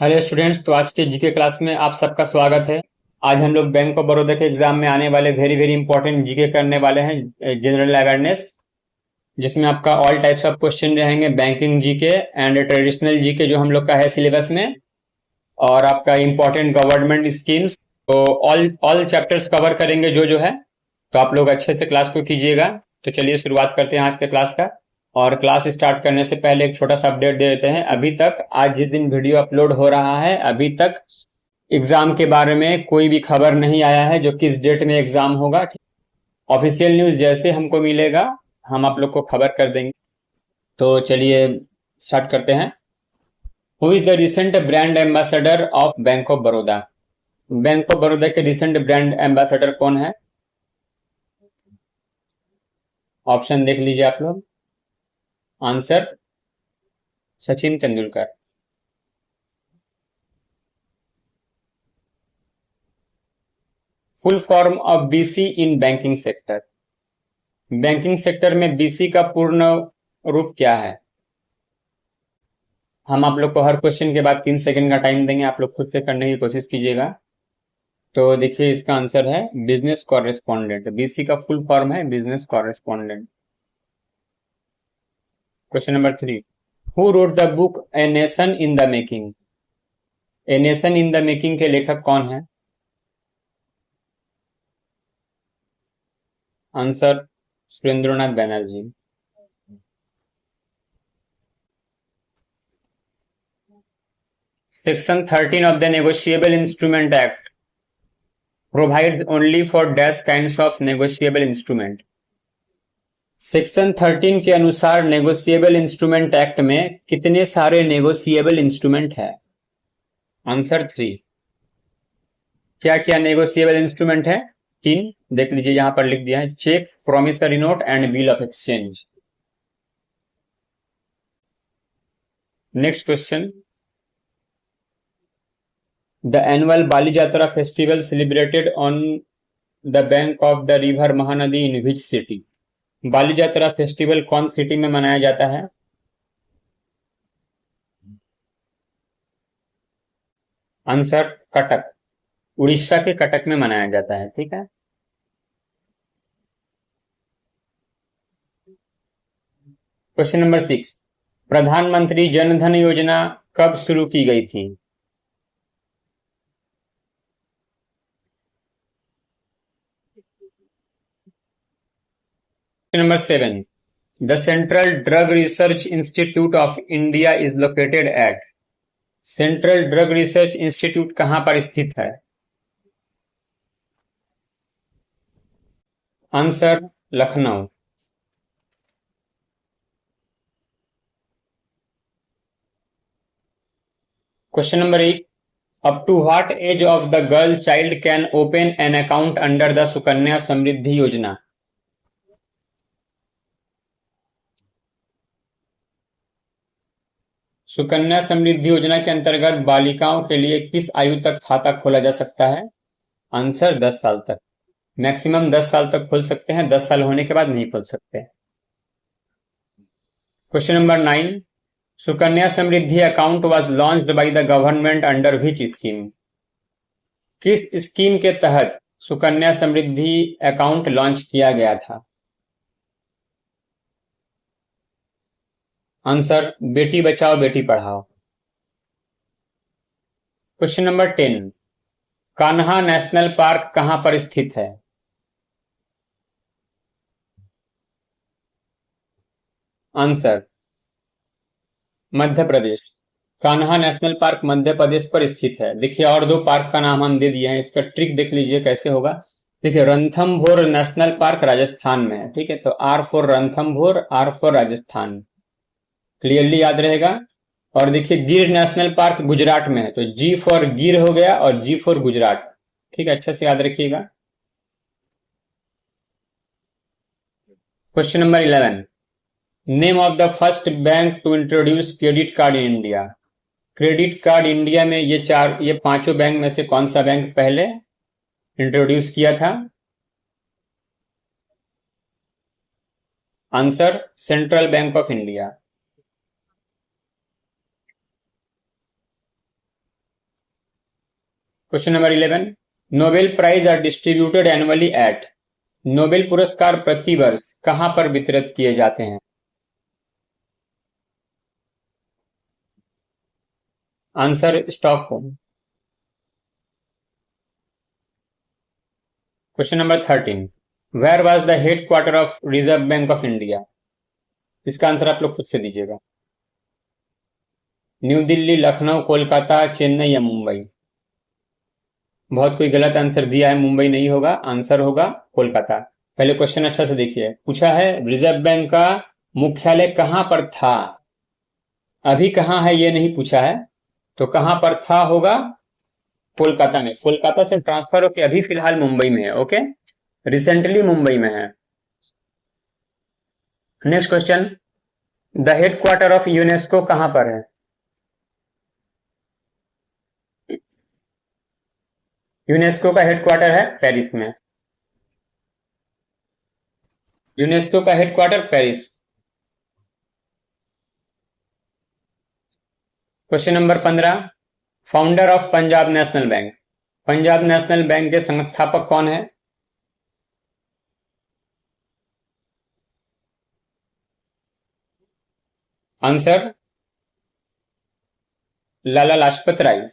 Hello students, तो आज के जीके क्लास में आप सबका स्वागत है। आज हम लोग बैंक ऑफ बड़ौदा के एग्जाम में आने वाले वेरी वेरी इंपॉर्टेंट जीके करने वाले हैं, जनरल अवेयरनेस, जिसमें आपका ऑल टाइप्स ऑफ क्वेश्चन रहेंगे, banking GK and traditional GK जो हम लोग का है सिलेबस में, और आपका इंपॉर्टेंट गवर्नमेंट स्कीम्स। तो ऑल ऑल चैप्टर्स कवर करेंगे जो है। तो आप लोग अच्छे से क्लास को कीजिएगा। तो चलिए शुरुआत करते हैं आज के क्लास का। और क्लास स्टार्ट करने से पहले एक छोटा सा अपडेट दे देते हैं। अभी तक आज जिस दिन वीडियो अपलोड हो रहा है, अभी तक एग्जाम के बारे में कोई भी खबर नहीं आया है जो किस डेट में एग्जाम होगा। ऑफिशियल न्यूज जैसे हमको मिलेगा हम आप लोग को खबर कर देंगे। तो चलिए स्टार्ट करते हैं। Who is the recent brand ambassador of bank of Baroda? Bank of Baroda के रिसेंट ब्रांड एम्बेसडर कौन है? ऑप्शन देख लीजिए आप लोग। Answer Sachin Tendulkar. Full form of BC in banking sector. Banking sector में बीसी का पूर्ण रूप क्या है? हम आप लोग को हर क्वेश्चन के बाद 3 सेकंड का टाइम देंगे, आप लोग खुद से करने की कोशिश कीजिएगा। तो देखिए इसका आंसर है बिजनेस कॉरेस्पॉन्डेंट। बीसी का फुल फॉर्म है business correspondent. Question number 3, who wrote the book a nation in the making? A nation in the making के लेखक कौन है? Answer Surendranath Banerjee. Section 13 of the Negotiable Instrument Act provides only for dash kinds of negotiable instrument. Section 13 के अनुसार negotiable instrument act में कितने सारे negotiable instrument है? आंसर 3। क्या क्या नेगोशिएबल इंस्ट्रूमेंट है? 3 देख लीजिए, यहां पर लिख दिया है, cheques, promissory note and bill of exchange. Next question, the annual Bali Jatra festival celebrated on the bank of the river Mahanadi in which city? Bali Jatra festival कौन सिटी में मनाया जाता है? आंसर कटक। उड़ीसा के कटक में मनाया जाता है। ठीक है। क्वेश्चन नंबर 6, प्रधानमंत्री जन धन योजना कब शुरू की गई थी? Number 7. The Central Drug Research Institute of India is located at? Central drug research institute कहां पर स्थित है? Answer Lucknow. Question number 8, up to what age of the girl child can open an account under the Sukanya Samriddhi Yojana? Sukanya Samriddhi योजना के अंतर्गत बालिकाओं के लिए किस आयु तक खाता खोला जा सकता है? आंसर 10 साल तक। मैक्सिमम 10 साल तक खोल सकते हैं, 10 साल होने के बाद नहीं खोल सकते। Question number 9, Sukanya Samriddhi account was launched by the government under which scheme? किस स्कीम के तहत सुकन्या समृद्धि अकाउंट लॉन्च किया गया था? Answer Beti Bachao Beti Padhao. Question number 10, Kanha national park कहां पर स्थित है? Answer Madhya Pradesh. Kanha national park Madhya Pradesh पर स्थित है। देखिए और दो पार्क का नाम हम दे दिए हैं, इसका ट्रिक देख लीजिए कैसे होगा। देखिए रणथंभौर नेशनल पार्क राजस्थान में है। ठीक है, तो R for Ranthambore, R for Rajasthan, clearly याद रहेगा। और देखिए गिर नेशनल पार्क गुजरात में है, तो जी फॉर गिर हो गया और जी फॉर गुजरात। ठीक है, अच्छे से याद रखिएगा। Question number 11, name of the first bank to introduce credit card in India? Credit card India में ये पांचों बैंक में से कौन सा बैंक पहले इंट्रोड्यूस किया था? Answer Central Bank of India. Question number 11, Nobel prize are distributed annually at. Nobel पुरस्कार प्रतिवर्ष कहां पर वितरित किए जाते हैं? Answer Stockholm. Question number 13, where was the headquarter of Reserve Bank of India? इसका आंसर आप लोग खुद से दीजिएगा। न्यू दिल्ली, लखनऊ, कोलकाता, चेन्नई या मुंबई? बहुत कोई गलत आंसर दिया है, मुंबई नहीं होगा, आंसर होगा कोलकाता। पहले क्वेश्चन अच्छा से देखिए, पूछा है रिजर्व बैंक का मुख्यालय कहां पर था। अभी कहां है ये नहीं पूछा है, तो कहां पर था होगा कोलकाता में। कोलकाता से ट्रांसफर होकर अभी फिलहाल मुंबई में है। ओके, रिसेंटली मुंबई में है। Next question, the headquarter of UNESCO कहां पर है? यूनेस्को का हेडक्वार्टर है पेरिस में। यूनेस्को का headquarter Paris. Question number 15, founder of Punjab national bank. Punjab national bank के संस्थापक कौन है? Answer Lala Lajpat Rai.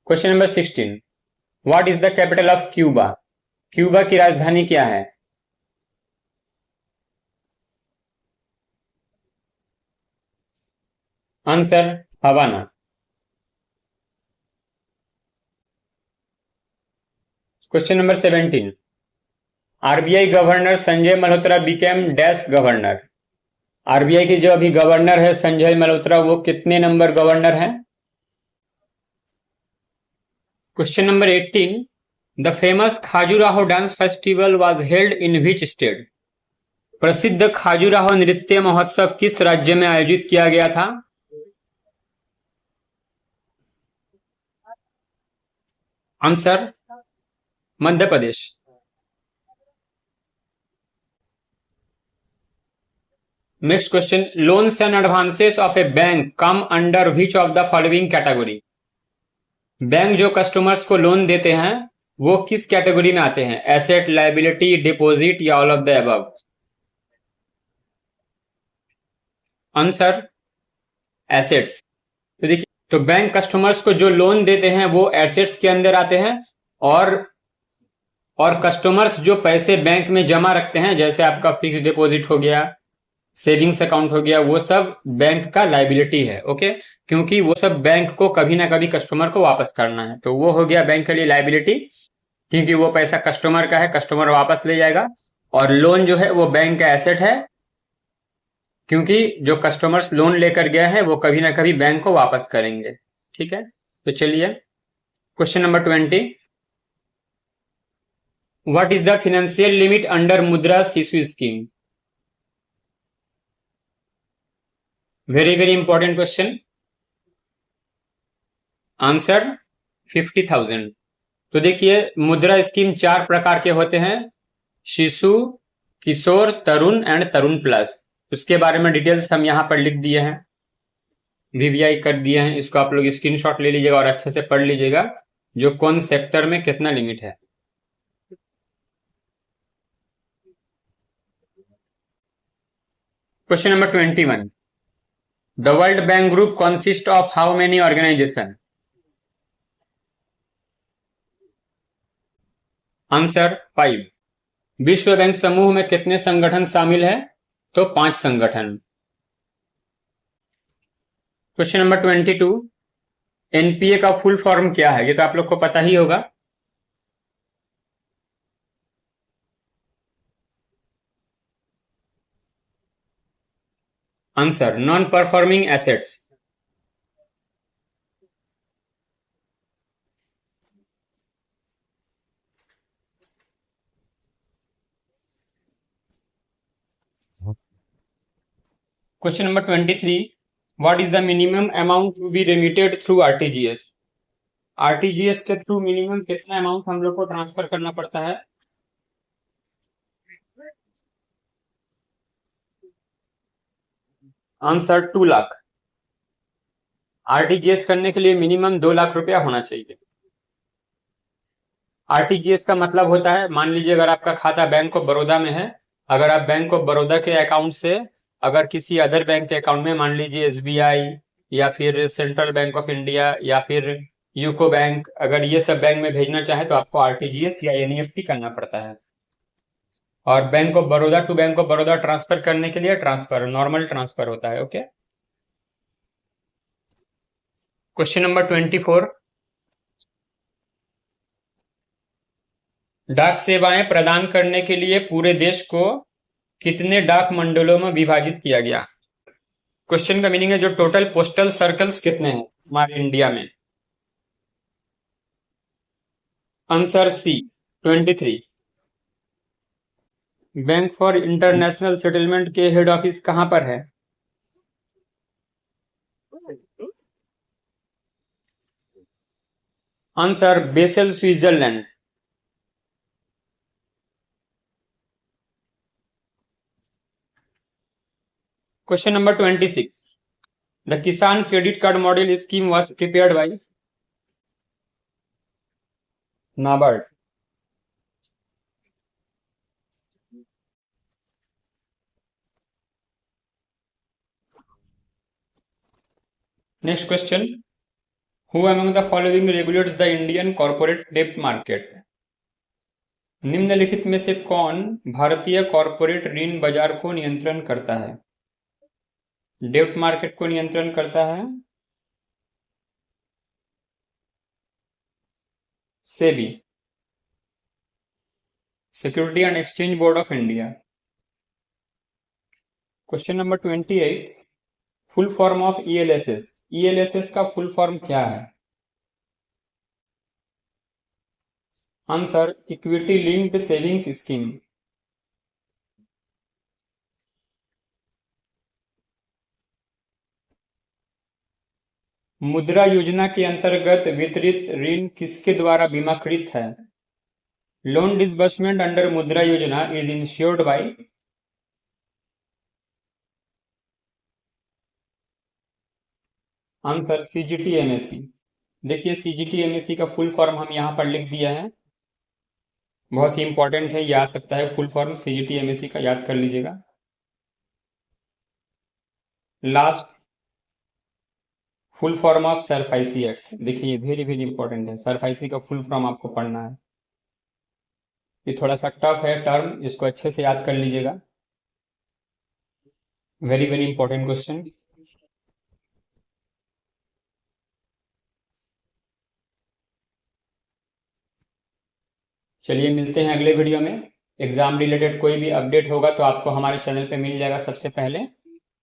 Question number 16, what is the capital of Cuba? Cuba की राजधानी क्या है? Answer Havana. Question number 17, RBI governor Sanjay Malhotra became dash governor. RBI के जो अभी गवर्नर है संजय मल्होत्रा, वो कितने नंबर गवर्नर हैं? Question number 18, the famous Khajuraho dance festival was held in which state? प्रसिद्ध खाजुराहो नृत्य महोत्सव किस राज्य में आयोजित किया गया था? Answer Madhya Pradesh. Next question, loans and advances of A bank come under which of the following category? Bank जो कस्टमर्स को लोन देते हैं वो किस कैटेगरी में आते हैं? एसेट, लायबिलिटी, डिपॉजिट या all of the above? Answer assets. तो देखिए, तो बैंक कस्टमर्स को जो लोन देते हैं वो एसेट्स के अंदर आते हैं, और कस्टमर्स जो पैसे बैंक में जमा रखते हैं, जैसे आपका फिक्स डिपॉजिट हो गया, सेविंग्स अकाउंट हो गया, वो सब बैंक का लायबिलिटी है। ओके, क्योंकि वो सब बैंक को कभी ना कभी कस्टमर को वापस करना है, तो वो हो गया बैंक के लिए लायबिलिटी, क्योंकि वो पैसा कस्टमर का है, कस्टमर वापस ले जाएगा। और लोन जो है वो बैंक का एसेट है, क्योंकि जो कस्टमर्स लोन लेकर गए हैं वो कभी ना कभी बैंक को वापस करेंगे। ठीक है, तो चलिए question number 20, what is the financial limit under मुद्रा शिशु scheme? Very very important question. Answer 50,000। तो देखिए, मुद्रा स्कीम 4 प्रकार के होते हैं, शिशु, किशोर, तरुण एंड तरुण प्लस। उसके बारे में डिटेल्स हम यहां पर लिख दिए हैं, वीवीआई कर दिए हैं, इसको आप लोग स्क्रीनशॉट ले लीजिएगा और अच्छे से पढ़ लीजिएगा जो कौन सेक्टर में कितना लिमिट है। Question number 21, the world bank group consist of how many organisation? Answer 5। विश्व बैंक समूह में कितने संगठन शामिल है? तो 5 संगठन। क्वेश्चन नंबर 22, एनपीए का फुल फॉर्म क्या है? ये तो आप लोग को पता ही होगा। Answer non performing assets. Question number 23, what is the minimum amount to be remitted through RTGS? RTGS के थ्रू मिनिमम कितना अमाउंट हम लोग को ट्रांसफर करना पड़ता है? आंसर 2 लाख। आरटीजीएस करने के लिए मिनिमम 2 लाख रुपया होना चाहिए। आरटीजीएस का मतलब होता है, मान लीजिए अगर आपका खाता बैंक ऑफ बड़ौदा में है, अगर आप बैंक ऑफ बड़ौदा के अकाउंट से अगर किसी अदर बैंक के अकाउंट में, मान लीजिए एसबीआई या फिर सेंट्रल बैंक ऑफ इंडिया या फिर यूको बैंक, अगर ये सब बैंक में भेजना चाहे तो आपको आरटीजीएस या एनईएफटी करना पड़ता है। और Bank of Baroda to Bank of Baroda transfer करने के लिए ट्रांसफर, नॉर्मल ट्रांसफर होता है। ओके। क्वेश्चन नंबर 24, डाक सेवाएं प्रदान करने के लिए पूरे देश को कितने डाक मंडलों में विभाजित किया गया? क्वेश्चन का मीनिंग है जो टोटल पोस्टल सर्कल्स कितने हैं हमारे इंडिया में? Answer C 23। Bank for international settlement के हेड ऑफिस कहां पर है? Answer Basel, Switzerland. Question number 26, the Kisan credit card model scheme was prepared by NABARD. Next question, who among the following regulates the Indian corporate डेब्ट market? निम्नलिखित में से कौन भारतीय कॉर्पोरेट ऋण बाजार को नियंत्रण करता है? डेब्ट मार्केट को नियंत्रण करता है SEBI, security and exchange board of India. Question number 28, full form of ELSS. ELSS का फुल फॉर्म क्या है? Answer equity linked savings scheme. मुद्रा योजना के अंतर्गत वितरित ऋण किसके द्वारा बीमाकृत है? लोन डिसबर्समेंट अंडर मुद्रा योजना इज इंश्योर्ड बाय आंसर सीजीटीएमएसी। देखिए सीजीटीएमएसी का फुल फॉर्म हम यहाँ पर लिख दिया है, बहुत ही इंपॉर्टेंट है, ये आ सकता है फुल फॉर्म सीजीटीएमएसी का, याद कर लीजिएगा। Last, full form of SARFAESI act. देखिए ये वेरी वेरी इंपॉर्टेंट है, सरफाइसी का फुल फॉर्म आपको पढ़ना है। ये थोड़ा सा टफ है टर्म, इसको अच्छे से याद कर लीजिएगा, वेरी वेरी इंपॉर्टेंट क्वेश्चन। चलिए मिलते हैं अगले वीडियो में। एग्जाम रिलेटेड कोई भी अपडेट होगा तो आपको हमारे चैनल पे मिल जाएगा सबसे पहले।